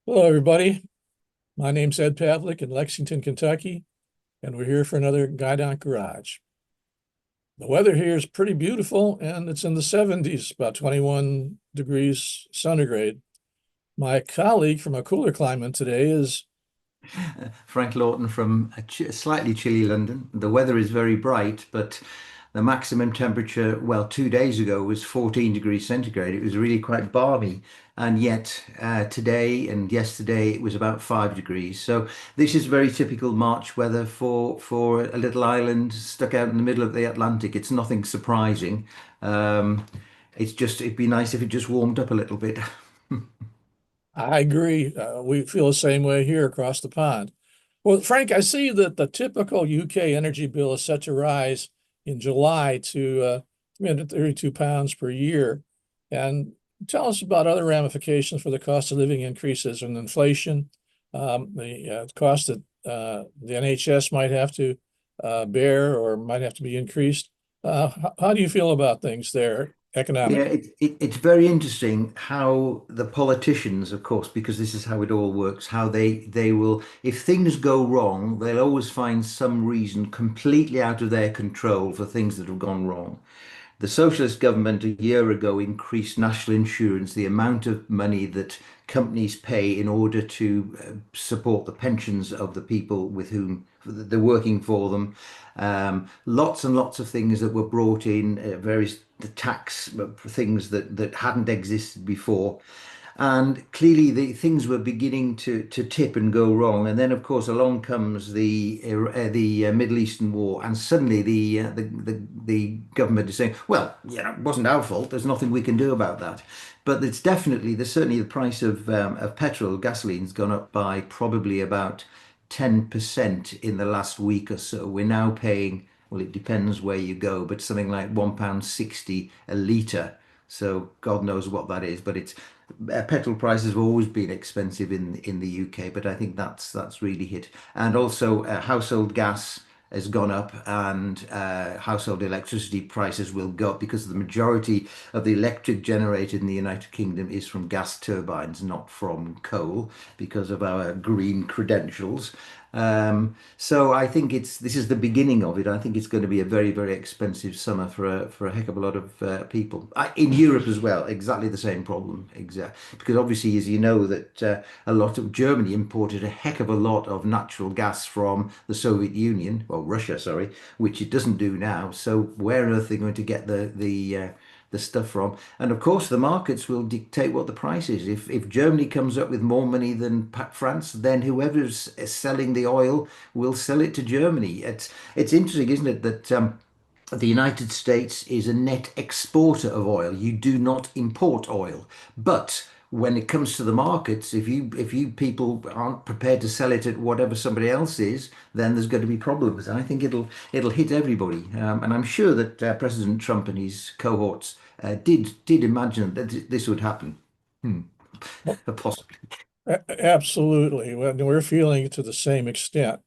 Hello, everybody. My name's Ed Pavlik in Lexington, Kentucky, and we're here for another Guidon Garage. The weather here is pretty beautiful, and it's in the 70s, about 21 degrees centigrade. My colleague from a cooler climate today is, Frank Lawton from a slightly chilly London. The weather is very bright, but the maximum temperature, well, 2 days ago was 14 degrees centigrade. It was really quite balmy. And yet today and yesterday it was about 5 degrees. So this is very typical March weather for a little island stuck out in the middle of the Atlantic. It's nothing surprising. Um, it'd be nice if it just warmed up a little bit. I agree, we feel the same way here across the pond. Well, Frank, I see that the typical UK energy bill is set to rise in July to 332 pounds per year. And tell us about other ramifications for the cost of living increases and inflation, the cost that the NHS might have to bear or might have to be increased. How do you feel about things there Yeah, economically? it's very interesting how the politicians, of course, because this is how it all works, how they will, if things go wrong, they'll always find some reason completely out of their control for things that have gone wrong. The socialist government a year ago increased national insurance, the amount of money that companies pay in order to support the pensions of the people with whom they're working for them. Lots and lots of things that were brought in, various the tax things that hadn't existed before. And clearly, the things were beginning to tip and go wrong. And then, of course, along comes the Middle Eastern war, and suddenly the government is saying, "Well, it wasn't our fault. There's nothing we can do about that." But there's certainly the price of petrol, gasoline's gone up by probably about 10% in the last week or so. We're now paying, well, it depends where you go, but something like £1.60 a litre. So God knows what that is, but it's petrol prices have always been expensive in the UK, but I think that's really hit. And also household gas has gone up, and household electricity prices will go up because the majority of the electric generated in the United Kingdom is from gas turbines, not from coal, because of our green credentials. So I think this is the beginning of it. I think it's going to be a very, very expensive summer for a heck of a lot of people. In Europe as well, exactly the same problem. Because obviously, as you know, that a lot of Germany imported a heck of a lot of natural gas from the Soviet Union, well, Russia, sorry, which it doesn't do now. So where on earth are they going to get the stuff from? And of course, the markets will dictate what the price is. If Germany comes up with more money than France, then whoever's selling the oil will sell it to Germany. It's interesting, isn't it, that the United States is a net exporter of oil. You do not import oil, but when it comes to the markets, if you people aren't prepared to sell it at whatever somebody else is, then there's going to be problems. And I think it'll hit everybody. And I'm sure that President Trump and his cohorts did imagine that this would happen. Hmm. Possibly. Absolutely. Well, we're feeling it to the same extent.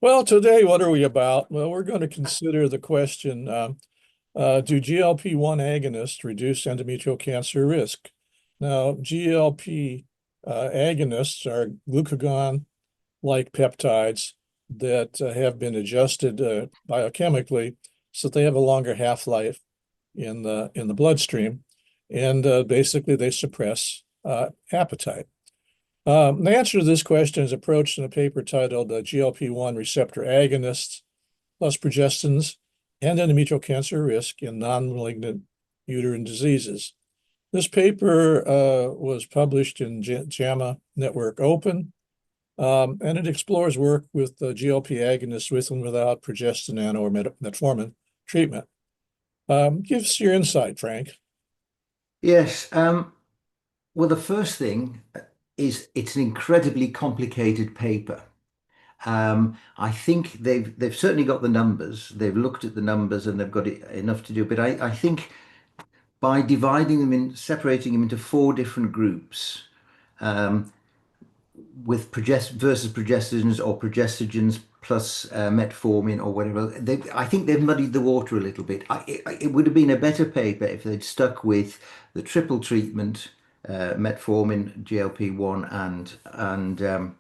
Well, today, what are we about? Well, we're going to consider the question, do GLP-1 agonists reduce endometrial cancer risk? Now, GLP agonists are glucagon-like peptides that have been adjusted biochemically so they have a longer half-life in the bloodstream, and basically they suppress appetite. The answer to this question is approached in a paper titled GLP-1 Receptor Agonists plus Progestins and Endometrial Cancer Risk in Non-Malignant Uterine Diseases. This paper was published in JAMA Network Open, and it explores work with GLP agonists with and without progestin or metformin treatment. Give us your insight, Frank. Yes. Well, the first thing is it's an incredibly complicated paper. I think they've certainly got the numbers. They've looked at the numbers and they've got enough to do. But I think by separating them into four different groups, um, with versus progestins or progestogens plus metformin or whatever, I think they've muddied the water a little bit. It would have been a better paper if they'd stuck with the triple treatment, metformin, GLP-1, and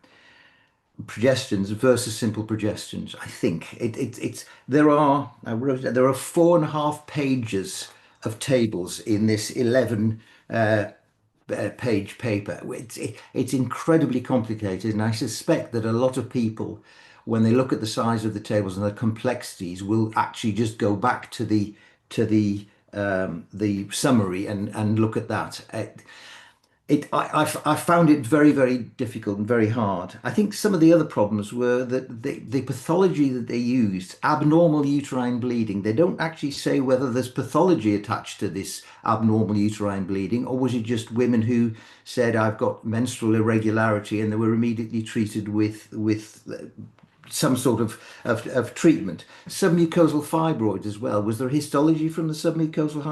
progestins versus simple progestins. I think it's there are I wrote it, there are 4.5 pages of tables in this 11 page paper. It's incredibly complicated, and I suspect that a lot of people, when they look at the size of the tables and the complexities, will actually just go back to the summary and look at that. I found it very, very difficult and very hard. I think some of the other problems were that the pathology that they used, abnormal uterine bleeding, they don't actually say whether there's pathology attached to this abnormal uterine bleeding, or was it just women who said, I've got menstrual irregularity, and they were immediately treated with some sort of treatment. Submucosal fibroids as well. Was there histology from the submucosal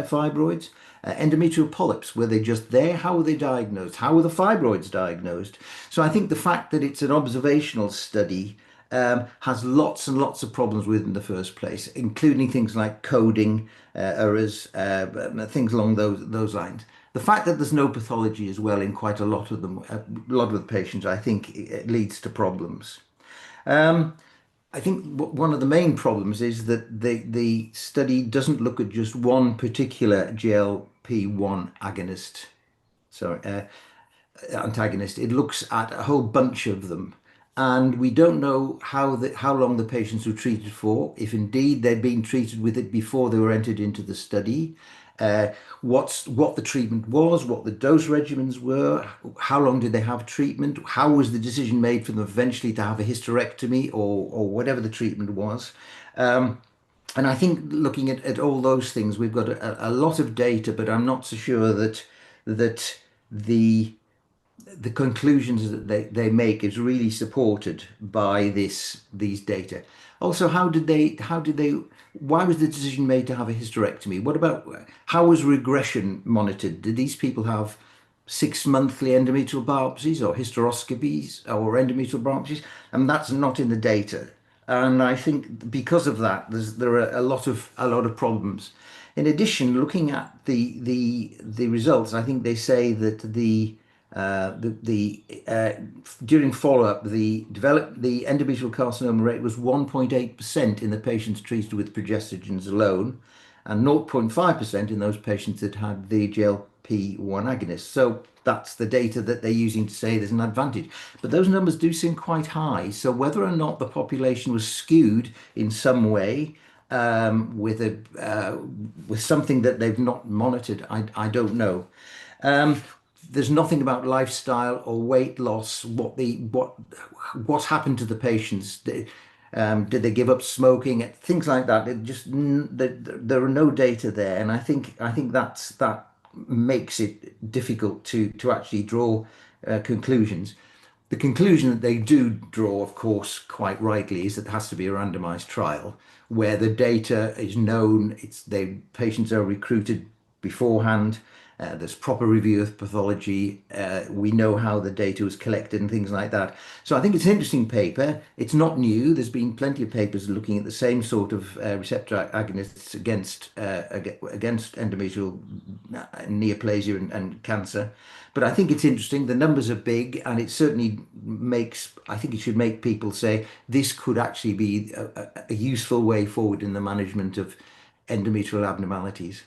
fibroids? Endometrial polyps, were they just there? How were they diagnosed? How were the fibroids diagnosed? So I think the fact that it's an observational study has lots and lots of problems with it in the first place, including things like coding errors, things along those lines. The fact that there's no pathology as well in quite a lot of them, a lot of the patients, I think it leads to problems. I think one of the main problems is that the study doesn't look at just one particular GLP-1 agonist, sorry, antagonist. It looks at a whole bunch of them, and we don't know how long the patients were treated for, if indeed they'd been treated with it before they were entered into the study, uh, what the treatment was, what the dose regimens were, how long did they have treatment, how was the decision made for them eventually to have a hysterectomy or whatever the treatment was. And I think looking at all those things, we've got a lot of data, but I'm not so sure that the the conclusions that they make is really supported by these data. Also, why was the decision made to have a hysterectomy? What about how was regression monitored? Did these people have 6 monthly endometrial biopsies or hysteroscopies or endometrial biopsies? And that's not in the data. And I think because of that, there are a lot of problems. In addition, looking at the results, I think they say that during follow-up, the endometrial carcinoma rate was 1.8% in the patients treated with progestogens alone, and 0.5% in those patients that had the GLP-1 agonist. So that's the data that they're using to say there's an advantage. But those numbers do seem quite high. So whether or not the population was skewed in some way with something that they've not monitored, I don't know. Um, there's nothing about lifestyle or weight loss. What's happened to the patients? Did they give up smoking? Things like that. There are no data there, and I think that makes it difficult to actually draw conclusions. The conclusion that they do draw, of course, quite rightly, is that there has to be a randomized trial where the data is known. Patients are recruited beforehand. There's proper review of pathology. We know how the data was collected and things like that. So I think it's an interesting paper. It's not new. There's been plenty of papers looking at the same sort of receptor agonists against endometrial neoplasia and cancer. But I think it's interesting. The numbers are big, and it certainly I think it should make people say this could actually be a useful way forward in the management of endometrial abnormalities.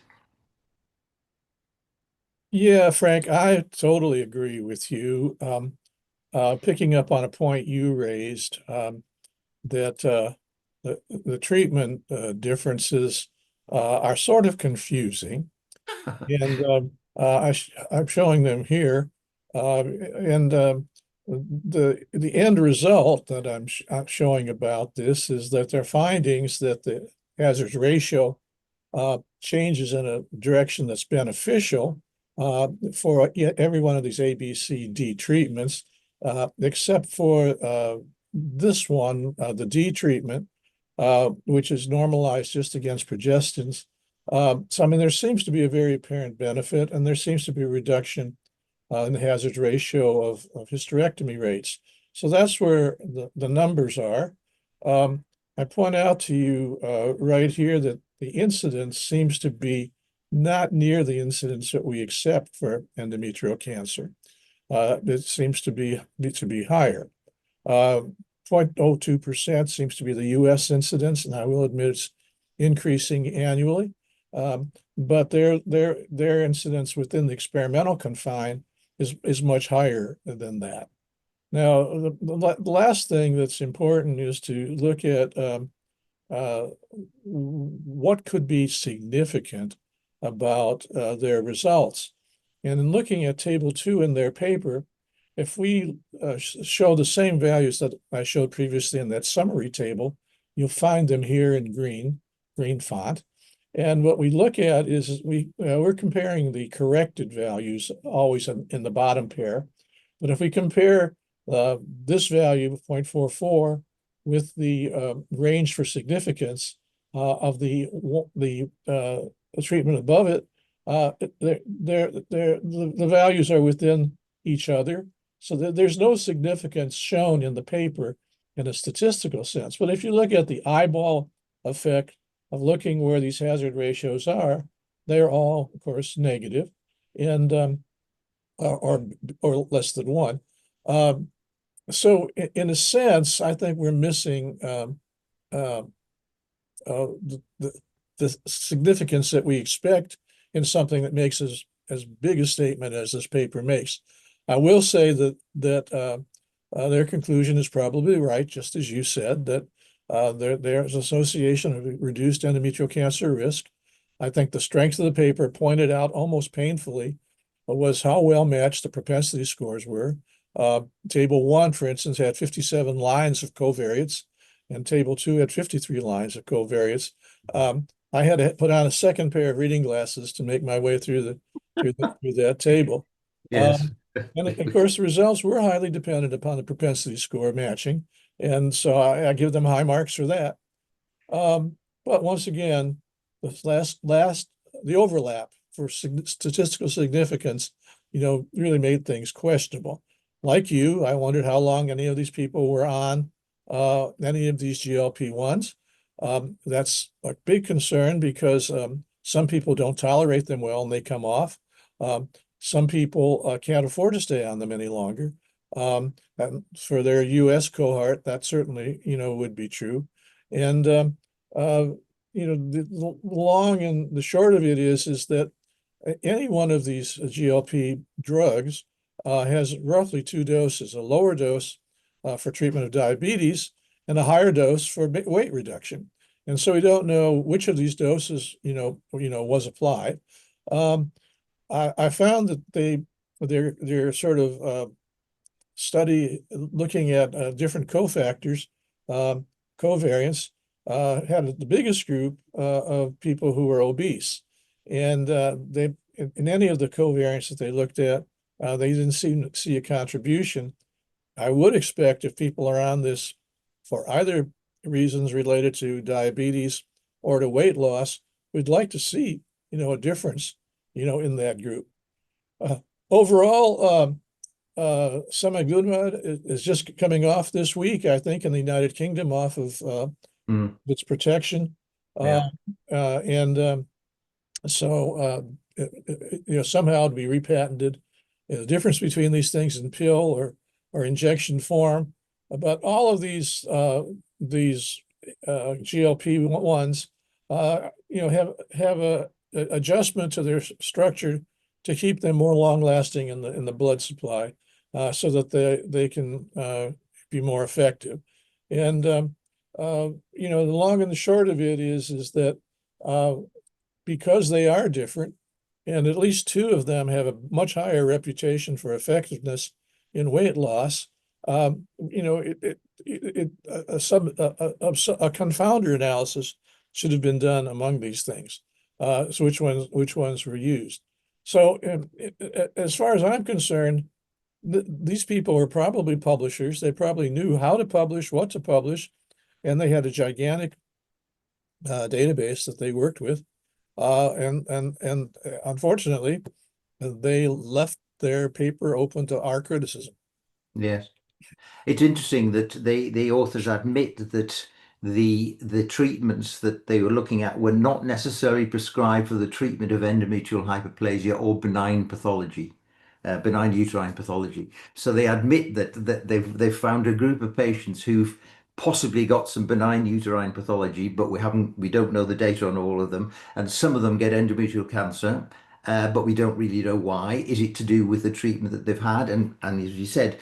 Yeah, Frank, I totally agree with you. Picking up on a point you raised, that the treatment differences are sort of confusing. And I'm showing them here. And the end result that I'm showing about this is that their findings that the hazards ratio changes in a direction that's beneficial for every one of these A, B, C, D treatments, except for this one, the D treatment, which is normalized just against progestins. So, I mean, there seems to be a very apparent benefit, and there seems to be a reduction in the hazard ratio of hysterectomy rates. So that's where the numbers are. I point out to you right here that the incidence seems to be not near the incidence that we accept for endometrial cancer. It seems to be higher. 0.02% seems to be the U.S. incidence, and I will admit it's increasing annually. But their incidence within the experimental confine is much higher than that. Now, the last thing that's important is to look at what could be significant about their results. And in looking at table 2 in their paper, if we show the same values that I showed previously in that summary table, you'll find them here in green font. And what we look at is we're comparing the corrected values always in the bottom pair. But if we compare this value of 0.44 with the range for significance of the treatment above it, the values are within each other. So there's no significance shown in the paper in a statistical sense. But if you look at the eyeball effect of looking where these hazard ratios are, they're all, of course, negative, and or less than 1. So in a sense, I think we're missing the significance that we expect in something that makes as big a statement as this paper makes. I will say that their conclusion is probably right, just as you said, that there's association of reduced endometrial cancer risk. I think the strength of the paper pointed out almost painfully was how well matched the propensity scores were. Table 1, for instance, had 57 lines of covariates, and table 2 had 53 lines of covariates. I had to put on a second pair of reading glasses to make my way through that table. Yes. And of course, the results were highly dependent upon the propensity score matching, and so I give them high marks for that. But once again, the overlap for statistical significance, really made things questionable. Like you, I wondered how long any of these people were on any of these GLP-1s. That's a big concern because some people don't tolerate them well and they come off. Some people can't afford to stay on them any longer. And for their U.S. cohort, that certainly, would be true. And, the long and the short of it is that any one of these GLP drugs has roughly 2 doses, a lower dose for treatment of diabetes and a higher dose for weight reduction. And so we don't know which of these doses, was applied. I found that their sort of study looking at different cofactors, covariants, had the biggest group of people who were obese. And they, in any of the covariants that they looked at, they didn't seem to see a contribution. I would expect if people are on this for either reasons related to diabetes or to weight loss, we'd like to see, a difference, in that group. Overall, semaglutide is just coming off this week, I think, in the United Kingdom off of its protection. Yeah. And so, somehow to be repatented. The difference between these things in pill or injection form, but all of these GLP-1s, have a adjustment to their structure to keep them more long-lasting in the blood supply, so that they can be more effective. And the long and the short of it is that because they are different, and at least 2 of them have a much higher reputation for effectiveness in weight loss, a confounder analysis should have been done among these things. So which ones were used? So as far as I'm concerned, these people were probably publishers. They probably knew how to publish, what to publish, and they had a gigantic database that they worked with. And unfortunately, they left their paper open to our criticism. Yes. It's interesting that the authors admit that the treatments that they were looking at were not necessarily prescribed for the treatment of endometrial hyperplasia or benign pathology, benign uterine pathology. So they admit that they've found a group of patients who've possibly got some benign uterine pathology, but we don't know the data on all of them, and some of them get endometrial cancer. But we don't really know why. Is it to do with the treatment that they've had? And as you said,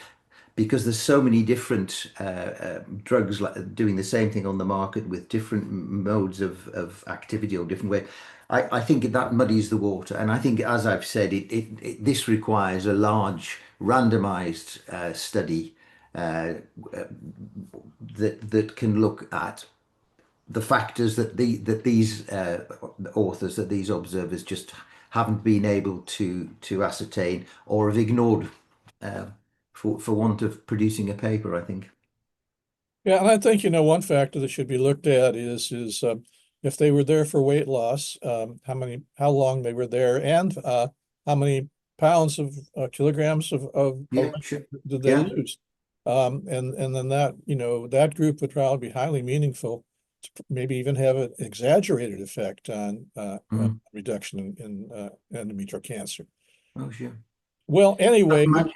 because there's so many different drugs doing the same thing on the market with different modes of activity or different way. I think that muddies the water. And I think, as I've said, this requires a large randomized study that can look at the factors that these authors, that these observers just haven't been able to ascertain or have ignored uh, for want of producing a paper, I think. Yeah, and I think, one factor that should be looked at is if they were there for weight loss, how long they were there, and how many pounds of kilograms of Yeah, sure. did they Yeah. lose? And then that group would probably be highly meaningful to maybe even have an exaggerated effect on Mhm. reduction in endometrial cancer. Oh, sure. Well, I anyway, imagine,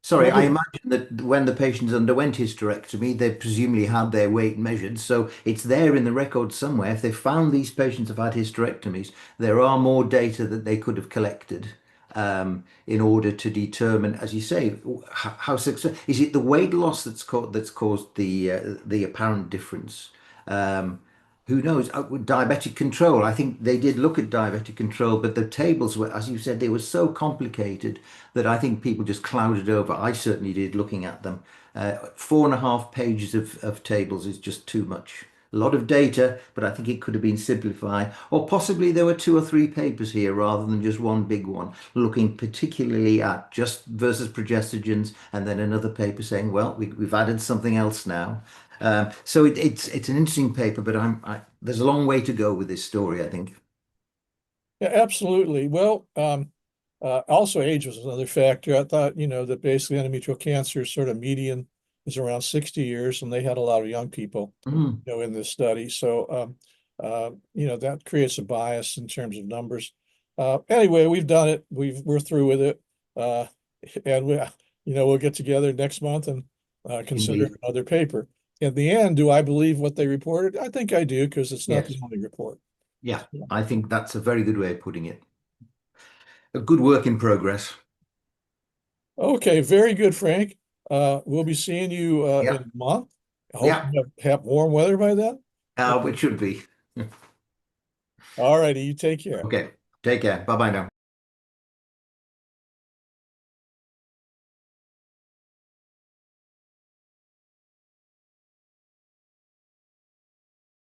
sorry, well, I imagine that when the patients underwent hysterectomy, they presumably had their weight measured. So it's there in the record somewhere. If they found these patients have had hysterectomies, there are more data that they could have collected in order to determine, as you say, how success is it the weight loss that's caused the apparent difference. Um, who knows? With diabetic control, I think they did look at diabetic control, but the tables were, as you said, they were so complicated that I think people just clouded over. I certainly did looking at them. 4.5 pages of tables is just too much. A lot of data, but I think it could have been simplified. Or possibly there were two or three papers here rather than just one big one, looking particularly at just versus progestogens, and then another paper saying, well, we've added something else now. So it's an interesting paper, but there's a long way to go with this story, I think. yeah, absolutely. Well, also age was another factor. I thought, that basically endometrial cancer sort of median is around 60 years, and they had a lot of young people, Mm, in this study. So, that creates a bias in terms of numbers. Anyway, we've done it. We're through with it. Uh, and we'll get together next month and consider indeed. another paper. In the end, do I believe what they reported? I think I do, because it's not the Yes. only report. Yeah, I think that's a very good way of putting it. A good work in progress. Okay, very good, Frank. We'll be seeing you in Yeah. a month. I hope Yeah. you have warm weather by then. It should be. All righty, you take care. Okay. Take care. Bye bye now.